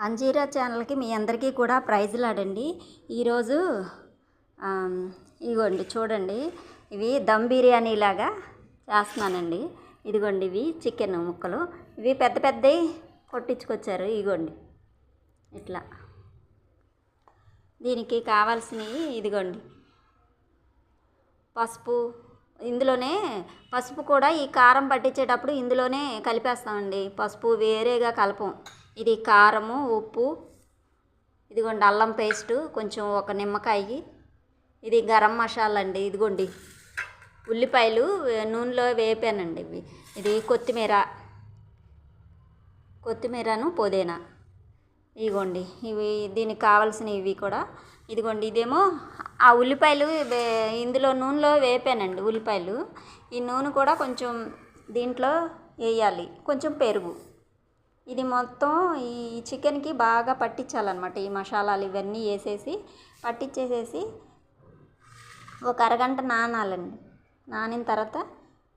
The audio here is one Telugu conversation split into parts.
అంజీరా ఛానల్కి మీ అందరికీ కూడా ప్రైజ్లాడండి. ఈరోజు ఇదిగోండి చూడండి, ఇవి దమ్ బిర్యానీ లాగా చేస్తున్నానండి. ఇదిగోండి ఇవి చికెన్ ముక్కలు, ఇవి పెద్ద పెద్దవి కొట్టించుకొచ్చారు. ఇదిగోండి ఇట్లా. దీనికి కావాల్సినవి ఇదిగోండి పసుపు, ఇందులోనే పసుపు కూడా ఈ కారం పట్టించేటప్పుడు ఇందులోనే కలిపేస్తామండి. పసుపు వేరేగా కలపం. ఇది కారము, ఉప్పు, ఇదిగోండి అల్లం పేస్టు, కొంచెం ఒక నిమ్మకాయ, ఇది గరం మసాలా అండి. ఇదిగోండి ఉల్లిపాయలు నూనెలో వేపానండి. ఇది కొత్తిమీరను పుదీనా. ఇదిగోండి ఇవి దీనికి కావాల్సినవి ఇవి కూడా. ఇదిగోండి ఇదేమో ఆ ఉల్లిపాయలు ఇందులో నూనెలో వేపానండి. ఉల్లిపాయలు ఈ నూనె కూడా కొంచెం దీంట్లో వేయాలి, కొంచెం పెరుగు. ఇది మొత్తం ఈ చికెన్కి బాగా పట్టించాలన్నమాట. ఈ మసాలాలు ఇవన్నీ వేసేసి పట్టించేసేసి ఒక అరగంట నానాలండి. నానిన తర్వాత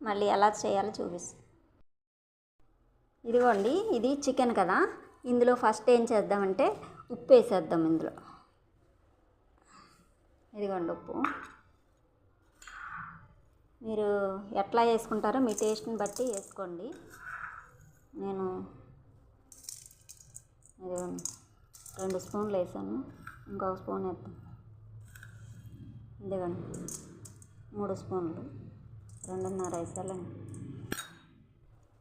మళ్ళీ ఎలా చేయాలో చూపిస్తాను. ఇదిగోండి ఇది చికెన్ కదా, ఇందులో ఫస్ట్ ఏం చేద్దామంటే ఉప్పు వేసేద్దాం ఇందులో. ఇదిగోండి ఉప్పు. మీరు ఎట్లా వేసుకుంటారో మీ టేస్ట్ని బట్టి వేసుకోండి. నేను 2 స్పూన్లు వేసాను, ఇంకొక స్పూన్ వేద్దాం. ఇదిగోండి 3 స్పూన్లు, 2.5 వేసాలండి.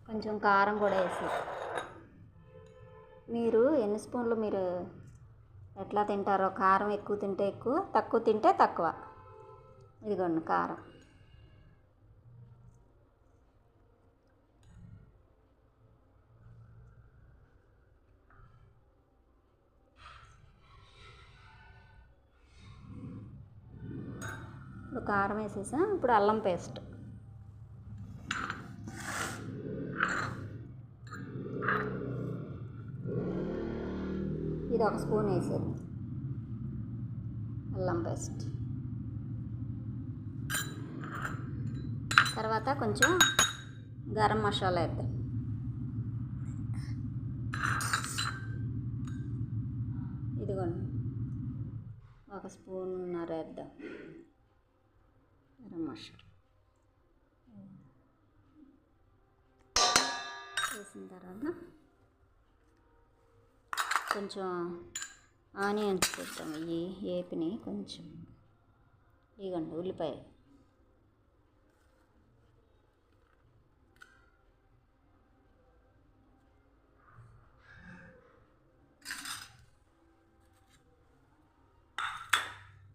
కొంచెం కారం కూడా వేసి, మీరు ఎన్ని స్పూన్లు మీరు ఎట్లా తింటారో, కారం ఎక్కువ తింటే ఎక్కువ, తక్కువ తింటే తక్కువ. ఇదిగోండి కారం. ఇప్పుడు కారం వేసేసా. ఇప్పుడు అల్లం పేస్ట్, ఇది 1 స్పూన్ వేసేది అల్లం పేస్ట్. తర్వాత కొంచెం గరం మసాలా వేద్దాం. ఇదిగోండి 1 స్పూన్నర వేద్దాం గరం మసాలా. వేసిన తర్వాత కొంచెం ఆనియన్స్ వేద్దాం. ఇవి వేపిని కొంచెం. ఇదిగోండి ఉల్లిపాయ,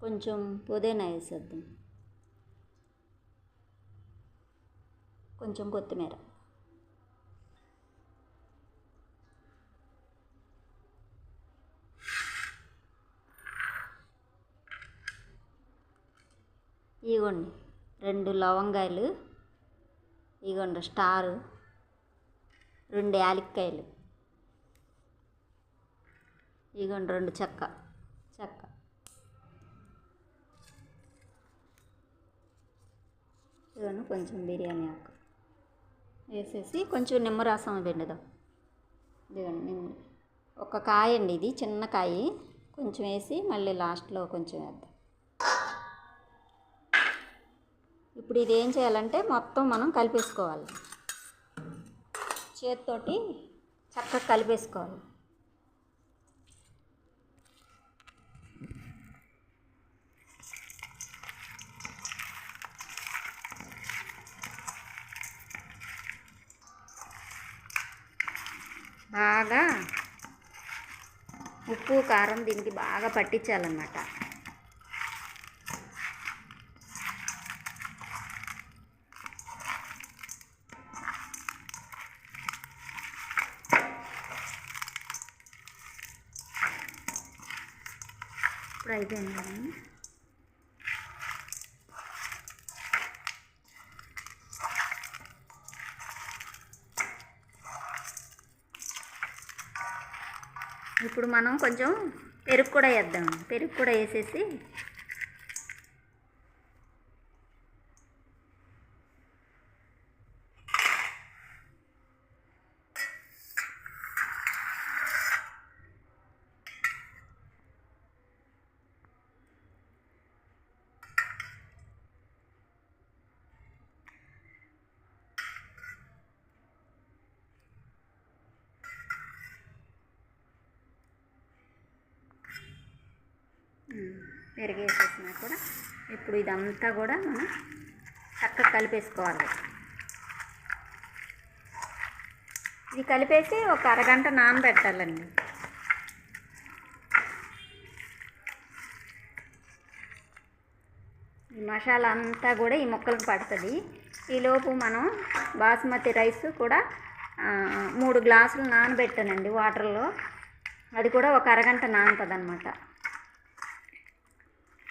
కొంచెం పుదీనా వేసేద్దాం, కొంచెం కొత్తిమీర. ఇదిగోండి 2 లవంగాయలు, ఇదిగోండి స్టారు, 2 యాలక్కాయలు, ఇదిగోండి 2 చెక్క, ఇదిగోండి కొంచెం బిర్యానీ ఆకు వేసేసి కొంచెం నిమ్మరసం పిండుదాం. ఇదిగోండి ఒక కాయ అండి, ఇది చిన్న కాయ, కొంచెం వేసి మళ్ళీ లాస్ట్లో కొంచెం వేద్దాం. ఇప్పుడు ఇది ఏం చేయాలంటే మొత్తం మనం కలిపేసుకోవాలి, చేతితోటి చక్కగా కలిపేసుకోవాలి. బాగా ఉప్పు కారం దీనికి బాగా పట్టించాలన్నమాట. ఇప్పుడు అయిపోయింది కదండి. ఇప్పుడు మనం కొంచెం పెరుగు కూడా వేద్దాం. పెరుగు కూడా వేసేసి పెరుగు వేసేసినా కూడా ఇప్పుడు ఇదంతా కూడా మనం చక్కగా కలిపేసుకోవాలి. ఇది కలిపేసి ఒక అరగంట నానబెట్టాలండి. ఈ మసాలా అంతా కూడా ఈ ముక్కలకు పడుతుంది. ఈలోపు మనం బాస్మతి రైస్ కూడా 3 గ్లాసులు నానబెట్టానండి వాటర్లో. అది కూడా ఒక అరగంట నానుతుంది అనమాట.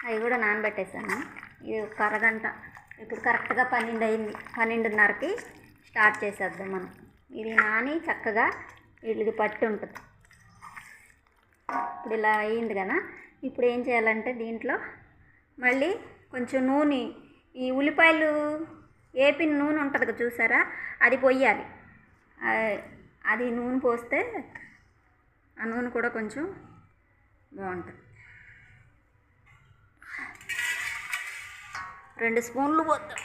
అవి కూడా నానబెట్టేసాను. ఇది ఒక అరగంట. ఇప్పుడు కరెక్ట్గా 12 అయింది. 12:30కి స్టార్ట్ చేసేద్దాం మనం. ఇది నాని చక్కగా వీటికి పట్టి ఉంటుంది. ఇప్పుడు ఇలా అయింది కదా. ఇప్పుడు ఏం చేయాలంటే దీంట్లో మళ్ళీ కొంచెం నూనె, ఈ ఉల్లిపాయలు వేపిన నూనె ఉంటుంది కదా చూసారా, అది పొయ్యాలి. అది నూనె పోస్తే ఆ నూనె కూడా కొంచెం బాగుంటుంది. 2 స్పూన్లు పోద్దాం.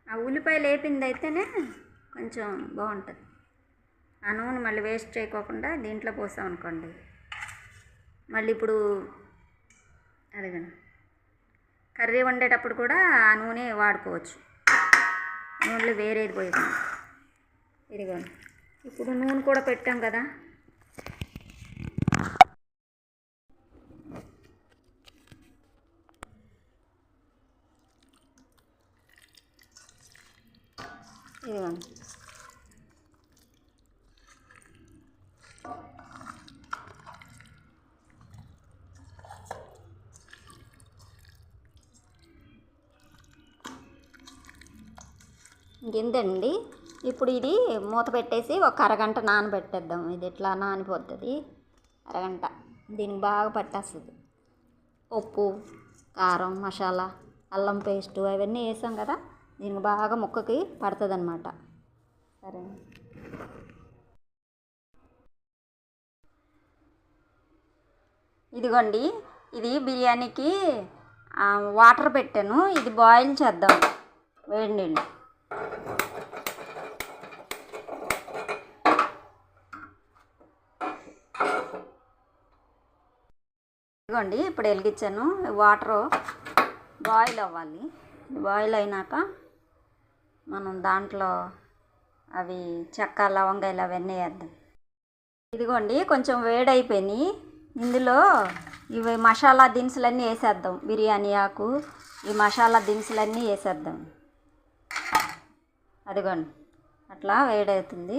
ఆ ఉల్లిపాయలు వేపింది అయితేనే కొంచెం బాగుంటుంది. ఆ నూనె మళ్ళీ వేస్ట్ చేయకోకుండా దీంట్లో పోసాం అనుకోండి, మళ్ళీ ఇప్పుడు అదిగండి కర్రీ వండేటప్పుడు కూడా ఆ నూనె వాడుకోవచ్చు. నూనెలో వేరేది పోయకుండా. ఇదిగోండి ఇప్పుడు నూనె కూడా పెట్టాం కదా. ఇదిగోండి ఇంకెంతండి. ఇప్పుడు ఇది మూత పెట్టేసి ఒక అరగంట నానబెట్టేద్దాం. ఇది ఇట్లా నానిపోతుంది అరగంట. దీనికి బాగా పట్టేస్తుంది. ఉప్పు, కారం, మసాలా, అల్లం పేస్టు అవన్నీ వేసాం కదా, దీనికి బాగా ముక్కకి పడుతుంది అన్నమాట. సరే, ఇదిగోండి ఇది బిర్యానీకి వాటర్ పెట్టాను. ఇది బాయిల్ చేద్దాం వేడి నీళ్ళు. ఇదిగోండి ఇప్పుడు వెలిగించాను. వాటర్ బాయిల్ అవ్వాలి. బాయిల్ అయినాక మనం దాంట్లో అవి చెక్క, లవంగాయలు అవన్నీ వేద్దాం. ఇదిగోండి కొంచెం వేడైపోయినాయి. ఇందులో ఇవి మసాలా దినుసులన్నీ వేసేద్దాం. బిర్యానీ ఆకు, ఈ మసాలా దినుసులన్నీ వేసేద్దాం. అదిగోండి అట్లా వేడవుతుంది.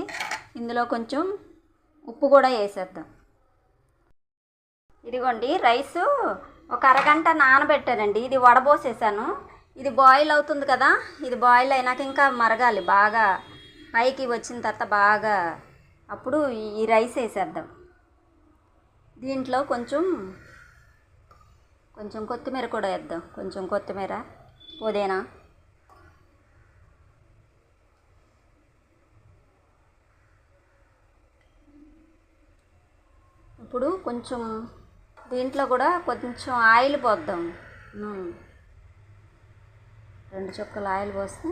ఇందులో కొంచెం ఉప్పు కూడా వేసేద్దాం. ఇదిగోండి రైసు ఒక అరగంట నానబెట్టానండి. ఇది వడబోసేసాను. ఇది బాయిల్ అవుతుంది కదా. ఇది బాయిల్ అయినాక ఇంకా మరగాలి బాగా, పైకి వచ్చిన తర్వాత బాగా. అప్పుడు ఈ రైస్ వేసేద్దాం. దీంట్లో కొంచెం కొత్తిమీర కూడా వేద్దాం. కొంచెం కొత్తిమీర, పుదీనా. ఇప్పుడు కొంచెం దీంట్లో కూడా కొంచెం ఆయిల్ పోద్దాం. 2 చుక్కలు ఆయిల్ పోస్తే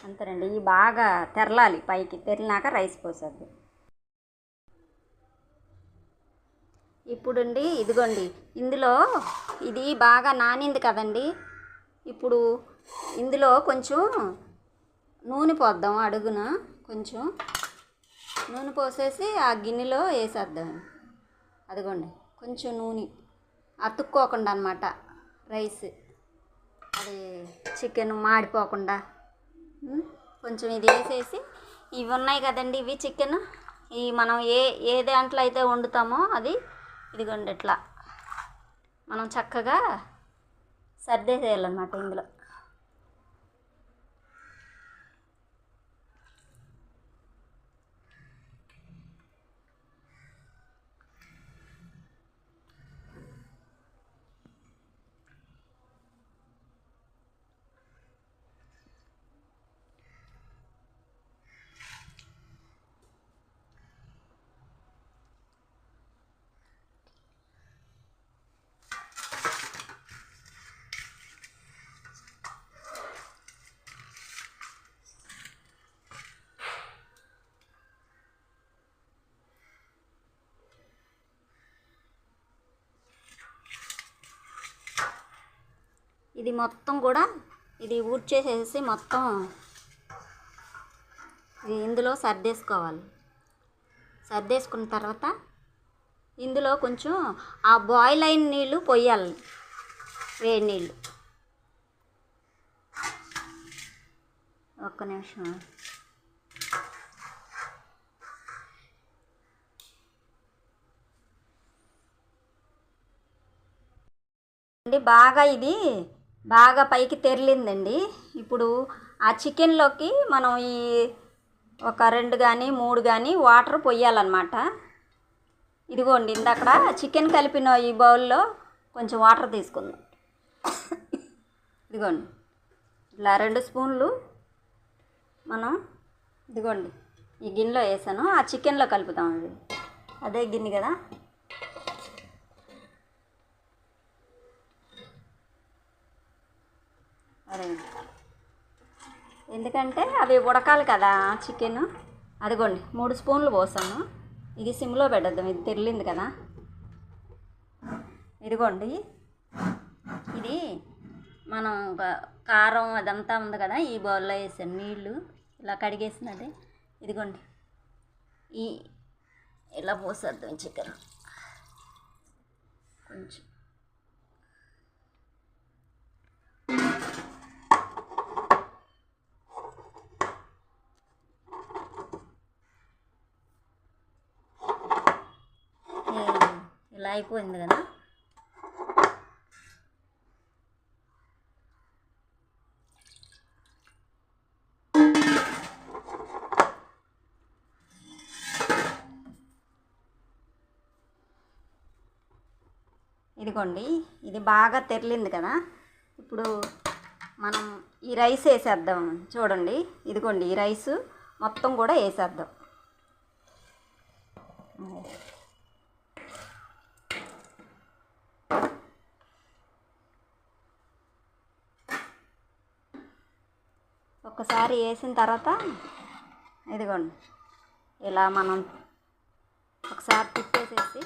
అంతేనండి. ఇవి బాగా తెరలాలి, పైకి తెరినాక రైస్ పోసేద్దాం. ఇప్పుడండి ఇదిగోండి ఇందులో ఇది బాగా నానింది కదండి. ఇప్పుడు ఇందులో కొంచెం నూనె పోద్దాం. అడుగున కొంచెం నూనె పోసేసి ఆ గిన్నెలో వేసేద్దాం. అదిగోండి కొంచెం నూనె అతుక్కోకుండా అన్నమాట రైస్, అది చికెన్ మాడిపోకుండా. కొంచెం ఇది వేసేసి, ఇవి ఉన్నాయి కదండి, ఇవి చికెన్, ఈ మనం ఏ దాంట్లో అయితే వండుతామో అది ఇదిగోండి ఇట్లా మనం చక్కగా సర్దేసేయాలన్నమాట ఇందులో. ఇది మొత్తం కూడా ఇది ఊడ్చేసేసి మొత్తం ఇది ఇందులో సర్దేసుకోవాలి. సర్దేసుకున్న తర్వాత ఇందులో కొంచెం ఆ బాయిల్ అయిన నీళ్ళు పొయ్యాలి, వేడి నీళ్ళు. ఒక్క నిమిషం. అండి ఇది బాగా పైకి తెరిలిందండి. ఇప్పుడు ఆ చికెన్లోకి మనం ఈ ఒక 2 కానీ 3 కానీ వాటర్ పొయ్యాలన్నమాట. ఇదిగోండి, ఇందక్కడ చికెన్ కలిపిన ఈ బౌల్లో కొంచెం వాటర్ తీసుకుందాం. ఇదిగోండి, ఇలా 2 స్పూన్లు మనం ఇదిగోండి ఈ గిన్నెలో వేసాను. ఆ చికెన్లో కలుపుతామండి. అదే గిన్నె కదా. అదే, ఎందుకంటే అవి ఉడకాలి కదా చికెన్. అదిగోండి 3 స్పూన్లు పోసాను. ఇది సిమ్లో పెట్టద్దాం, ఇది తెరిలింది కదా. ఇదిగోండి, ఇది మనం కారం అదంతా ఉంది కదా, ఈ బౌల్లో వేసాను నీళ్ళు. ఇలా కడిగేసినది. ఇదిగోండి, ఈ ఇలా పోసేద్దాం చికెన్ కొంచెం. ఇలా అయిపోయింది కదా. ఇదిగోండి, ఇది బాగా తెరిలింది కదా. ఇప్పుడు మనం ఈ రైస్ వేసేద్దాం. చూడండి, ఇదిగోండి ఈ రైసు మొత్తం కూడా వేసేద్దాం. ఒక్కసారి వేసిన తర్వాత ఇదిగోండి ఇలా మనం ఒకసారి తిప్పేసేసి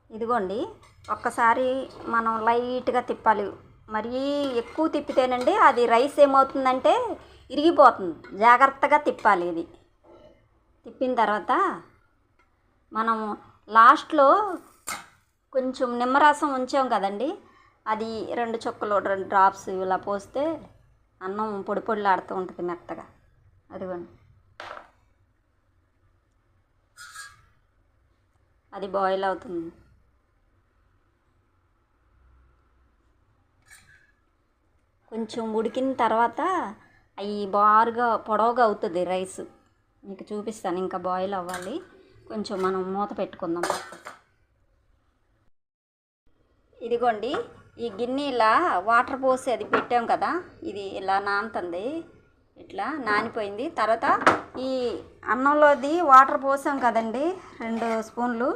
ఇదిగోండి ఒక్కసారి మనం లైట్గా తిప్పాలి. మరీ ఎక్కువ తిప్పితేనండి అది రైస్ ఏమవుతుందంటే ఇరిగిపోతుంది. జాగ్రత్తగా తిప్పాలి. ఇది తిప్పిన తర్వాత మనం లాస్ట్లో కొంచెం నిమ్మరసం ఉంచాం కదండి, అది 2 చుక్కలు 2 డ్రాప్స్ ఇలా పోస్తే అన్నం పొడి పొడిలాడుతూ ఉంటుంది మెత్తగా. అదిగోండి, అది బాయిల్ అవుతుంది. కొంచెం ఉడికిన తర్వాత అవి బారుగా పొడవుగా అవుతుంది రైస్. మీకు చూపిస్తాను. ఇంకా బాయిల్ అవ్వాలి కొంచెం. మనం మూత పెట్టుకుందాం. ఇదిగోండి, ఈ గిన్నె ఇలా వాటర్ పోసి అది పెట్టాం కదా, ఇది ఇలా నానుతుంది. ఇట్లా నానిపోయింది. తర్వాత ఈ అన్నంలోది వాటర్ పోసాం కదండి 2 స్పూన్లు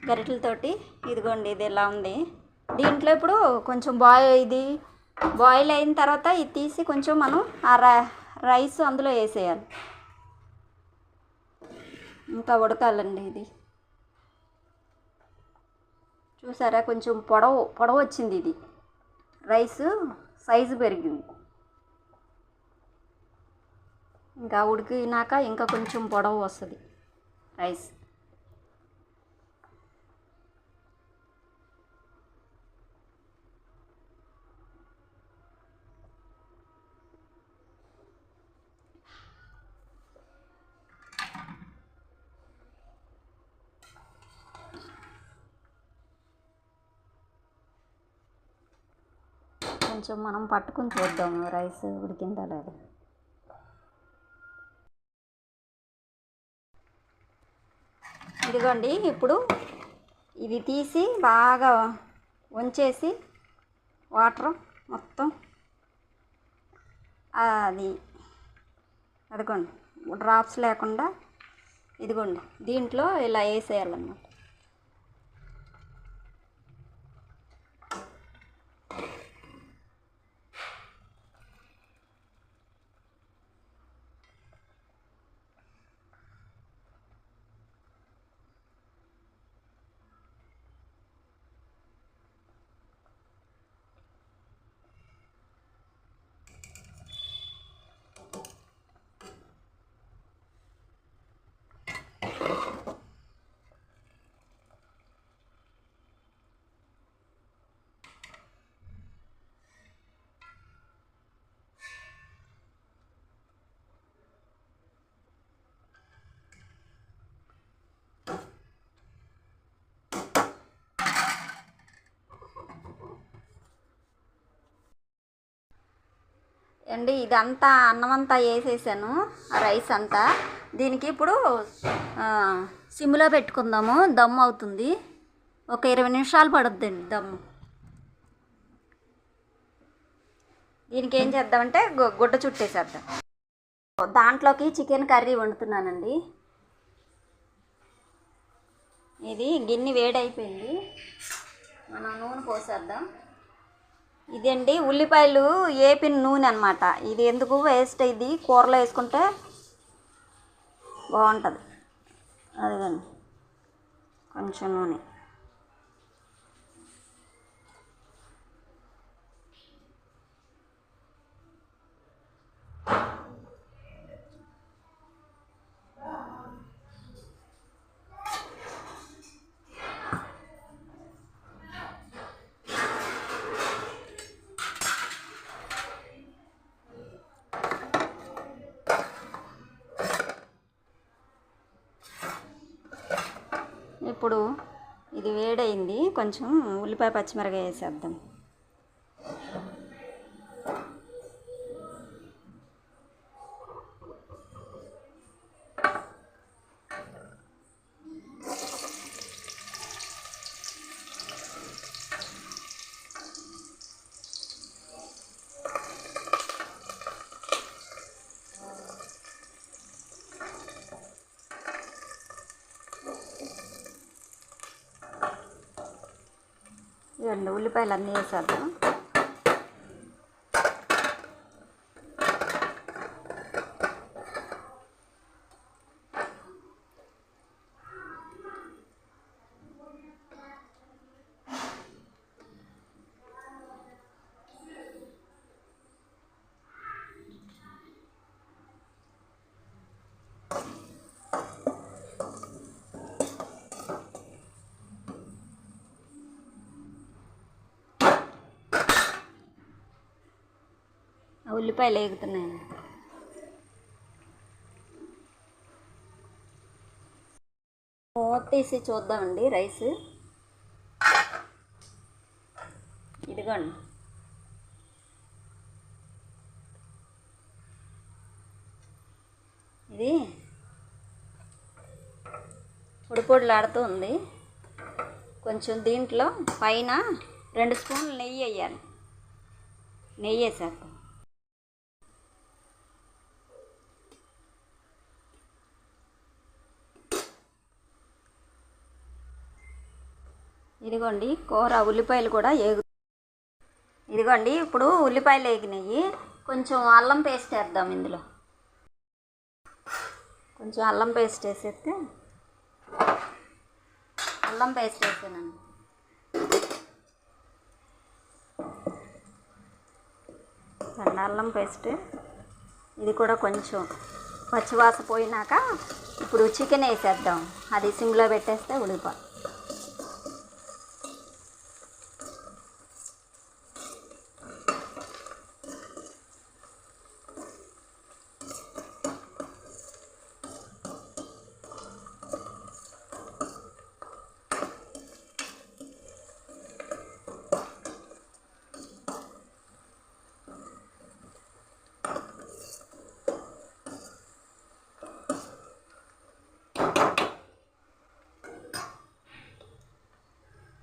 గరిటెలతోటి. ఇదిగోండి, ఇది ఇలా ఉంది. దీంట్లో ఇప్పుడు కొంచెం బాయిల్ అయిన తర్వాత ఇది తీసి కొంచెం మనం ఆ రైస్ అందులో వేసేయాలి. ఇంకా ఉడకాలండి. ఇది చూసారా, కొంచెం పొడవు వచ్చింది. ఇది రైస్ సైజు పెరిగింది. ఇంకా ఉడికినాక ఇంకా కొంచెం పొడవు వస్తుంది రైస్. కొంచెం మనం పట్టుకుని చూద్దాము రైస్ ఉడికిందా లేదా. ఇదిగోండి, ఇప్పుడు ఇది తీసి బాగా వంచేసి వాటర్ మొత్తం అదిగోండి డ్రాప్స్ లేకుండా ఇదిగోండి దీంట్లో ఇలా వేసేయాలన్నమాట. అండి ఇదంతా అన్నం అంతా వేసేసాను, ఆ రైస్ అంతా. దీనికి ఇప్పుడు సిమ్లో పెట్టుకుందాము, దమ్ అవుతుంది. ఒక 20 నిమిషాలు పడుద్దండి దమ్. దీనికి ఏం చేద్దామంటే గుడ్డ చుట్టేసేద్దాం. దాంట్లోకి చికెన్ కర్రీ వండుతున్నానండి. ఇది గిన్నె వేడైపోయింది, మనం నూనె పోసేద్దాం. ఇదండి ఉల్లిపాయలు వేపిన నూనె అనమాట. ఇది ఎందుకు వేస్ట్ అయింది, కూరలో వేసుకుంటే బాగుంటుంది. అదిగండి కొంచెం నూనె. ఇప్పుడు ఇది వేడైంది, కొంచెం ఉల్లిపాయ పచ్చిమిరకాయ వేసేద్దాం. ఇవ్వండి ఉల్లిపాయలు అన్నీ వేసేద్దాం. ఉల్లిపాయలు వేగుతున్నాయండి. మూత తీసి చూద్దామండి రైస్. ఇదిగోండి ఇది పొడిలాడుతూ ఉంది. కొంచెం దీంట్లో పైన 2 స్పూన్లు నెయ్యి వేయాలి. నెయ్యి వేసాక ఇదిగోండి కూర ఉల్లిపాయలు కూడా ఇదిగోండి ఇప్పుడు ఉల్లిపాయలు వేగినాయి. కొంచెం అల్లం పేస్ట్ వేద్దాం. ఇందులో కొంచెం అల్లం పేస్ట్ వేసేస్తే, అల్లం పేస్ట్ వేసానండి. అల్లం పేస్ట్ ఇది కూడా కొంచెం పచ్చివాస పోయినాక ఇప్పుడు చికెన్ వేసేద్దాం. అది సిమ్లో పెట్టేస్తే ఉడికిపోతుంది.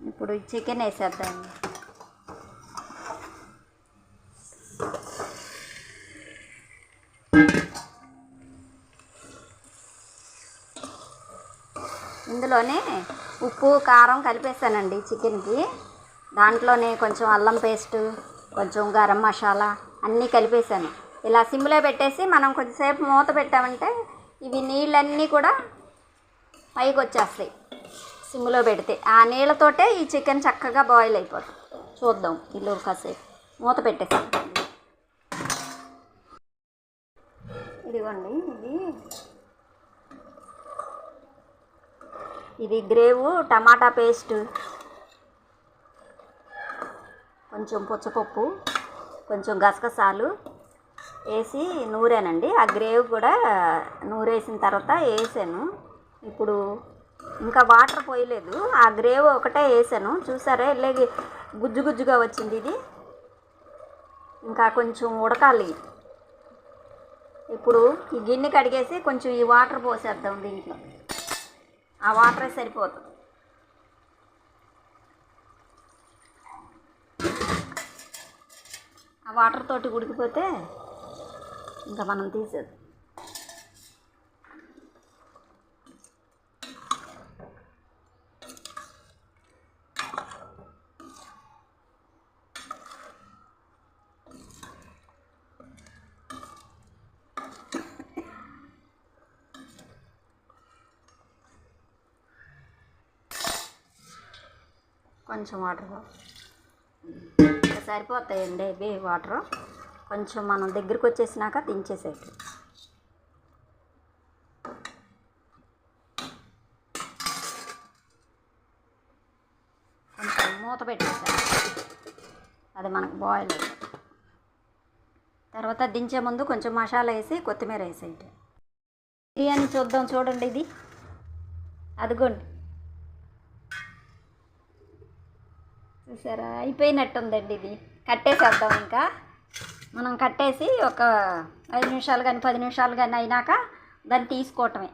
ఇప్పుడు చికెన్ వేసేద్దాం. ఇందులోనే ఉప్పు కారం కలిపేసానండి చికెన్కి. దాంట్లోనే కొంచెం అల్లం పేస్టు, కొంచెం గరం మసాలా అన్నీ కలిపేసాను. ఇలా సిమ్లో పెట్టేసి మనం కొద్దిసేపు మూత పెట్టామంటే ఇవి నీళ్ళన్నీ కూడా పైకి వచ్చేస్తాయి. సిమ్లో పెడితే ఆ నీళ్ళతోటే ఈ చికెన్ చక్కగా బాయిల్ అయిపోతుంది. చూద్దాం ఇల్లు కాసేపు మూత పెట్టేసాం. ఇదిగోండి ఇది గ్రేవీ, టమాటా పేస్ట్, కొంచెం పుచ్చపప్పు, కొంచెం గసగసాలు వేసి నూరానండి. ఆ గ్రేవీ కూడా నూరేసిన తర్వాత వేసాను. ఇప్పుడు ఇంకా వాటర్ పోయలేదు, ఆ గ్రేవీ ఒకటే వేసాను. చూసారా గుజ్జు గుజ్జుగా వచ్చింది. ఇది ఇంకా కొంచెం ఉడకాలి. ఇప్పుడు ఈ గిన్నె కడిగేసి కొంచెం ఈ వాటర్ పోసేద్దాం దీంట్లో. ఆ వాటరే సరిపోతుంది. ఆ వాటర్ తోటి ఉడికిపోతే ఇంకా మనం తీసేది. కొంచెం వాటర్ సరిపోతాయండి ఇవి వాటరు. కొంచెం మనం దగ్గరికి వచ్చేసినాక దించేసేది. కొంచెం మూత పెట్టేసాను, అది మనకు బాయిల్ అవుతుంది. తర్వాత దించే ముందు కొంచెం మసాలా వేసి కొత్తిమీర వేసేయండి. బిర్యానీ చూద్దాం, చూడండి ఇది. అదిగోండి, చూసారా, అయిపోయినట్టుందండి. ఇది కట్టేసేద్దాం. ఇంకా మనం కట్టేసి ఒక 5 నిమిషాలు కానీ 10 నిమిషాలు కానీ అయినాక దాన్ని తీసుకోవటమే,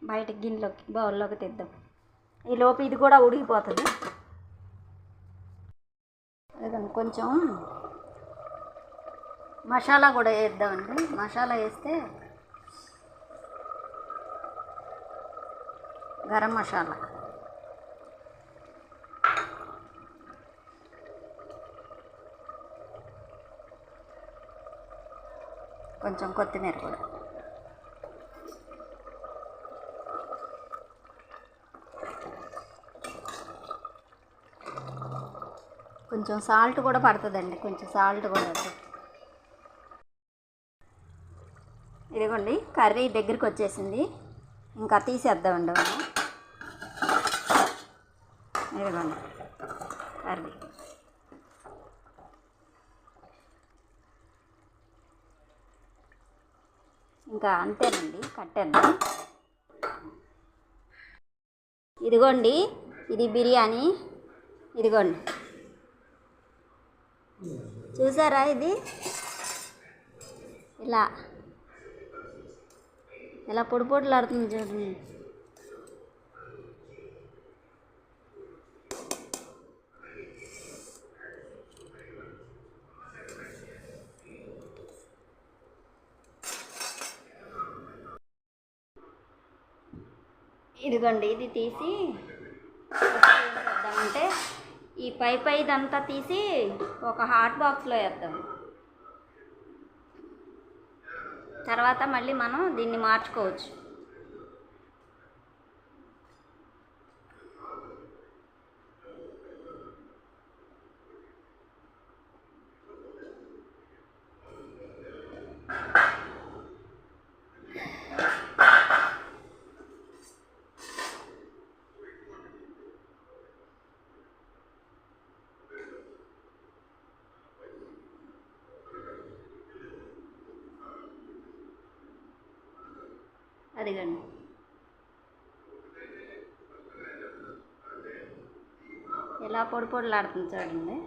బయటకి గిన్నెలోకి బౌల్లోకి తెద్దాం. ఈ లోపు ఇది కూడా ఉడికిపోతుంది. అదిగోండి, కొంచెం మసాలా కూడా వేద్దామండి. మసాలా వేస్తే గరం మసాలా, కొంచెం కొత్తిమీర కూడా, కొంచెం సాల్ట్ కూడా పడుతుందండి. కొంచెం సాల్ట్ కూడా. ఇదిగోండి, కర్రీ దగ్గరికి వచ్చేసింది. ఇంకా తీసేద్దామండి మనం. ఇదిగోండి కర్రీ. ఇంకా అంతేనండి, కట్టేద్దాం. ఇదిగోండి, ఇది బిర్యానీ. ఇదిగోండి, చూసారా, ఇది ఇలా ఇలా పొడి పొడిలాడుతుంది చూడండి. ఇదిగోండి, ఇది తీసి ఏం చేద్దామంటే ఈ పైదంతా తీసి ఒక హాట్ బాక్స్లో వేద్దాం. తర్వాత మళ్ళీ మనం దీన్ని మార్చుకోవచ్చు. అదిగండి, ఎలా పొడి పొడిలాడుతుంది చూడండి.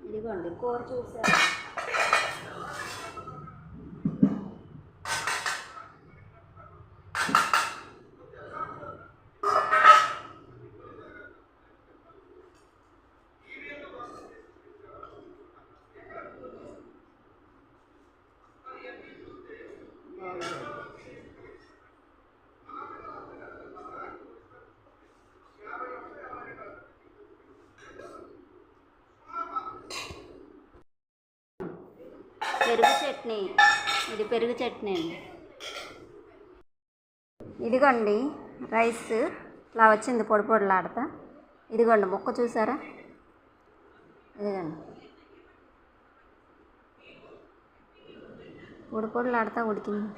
ఇదిగోండి, కూర చూసారు. పెరుగు చట్నీ, ఇది పెరుగు చట్నీ అండి. ఇదిగోండి రైస్ ఇలా వచ్చింది పొడి పొడిలాడుతా. ఇదిగోండి ముక్క చూసారా, ఇదిగోండి పొడి పొడిలాడుతా ఉడికింది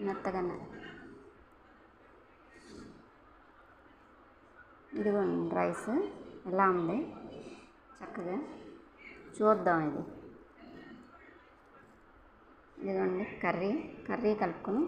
మెత్తగానే. ఇదిగోండి రైస్ ఎలా ఉంది చక్కగా చూద్దాం. ఇదిగోండి కర్రీ కలుపుకొని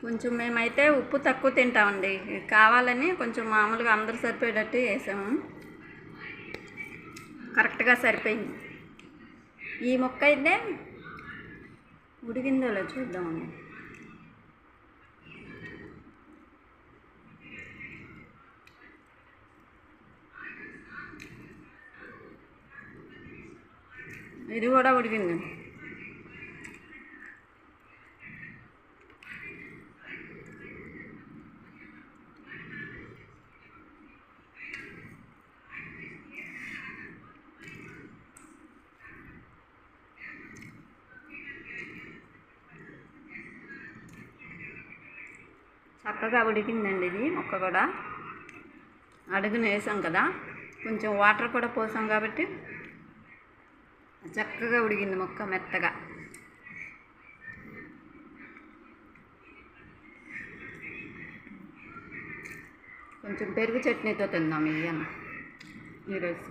కొంచెం మేమైతే ఉప్పు తక్కువ తింటామండి, కావాలని కొంచెం మామూలుగా అందరూ సరిపోయేటట్టు వేసాము. కరెక్ట్గా సరిపోయింది. ఈ ముక్క అయితే ఉడికిందో లేదో చూద్దామండి. ఇది కూడా ఉడికింది. చక్కగా ఉడికిందండి. ఇది ముక్క కూడా అడుగున వేసాం కదా, కొంచెం వాటర్ కూడా పోసాం కాబట్టి చక్కగా ఉడికింది ముక్క మెత్తగా. కొంచెం పెరుగు చట్నీతో తిందాం ఇవి అన్న ఈరోజు.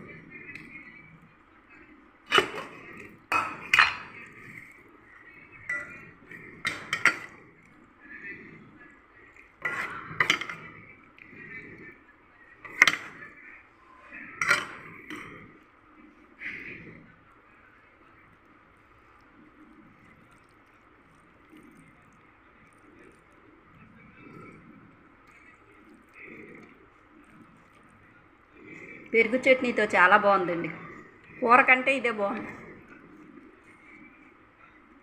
పెరుగు చట్నీతో చాలా బాగుందండి. కూర కంటే ఇదే బాగుంది.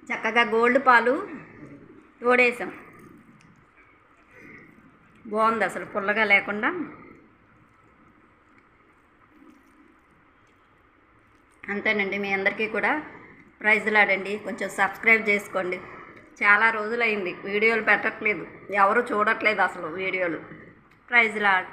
చక్కగా గోల్డ్ పాలు తోడేసాం, బాగుంది అసలు పుల్లగా లేకుండా. అంతేనండి. మీ అందరికీ కూడా ప్రైజ్లాడండి. కొంచెం సబ్స్క్రైబ్ చేసుకోండి. చాలా రోజులైంది వీడియోలు పెట్టట్లేదు, ఎవరు చూడట్లేదు అసలు వీడియోలు. ప్రైజ్లాడ్.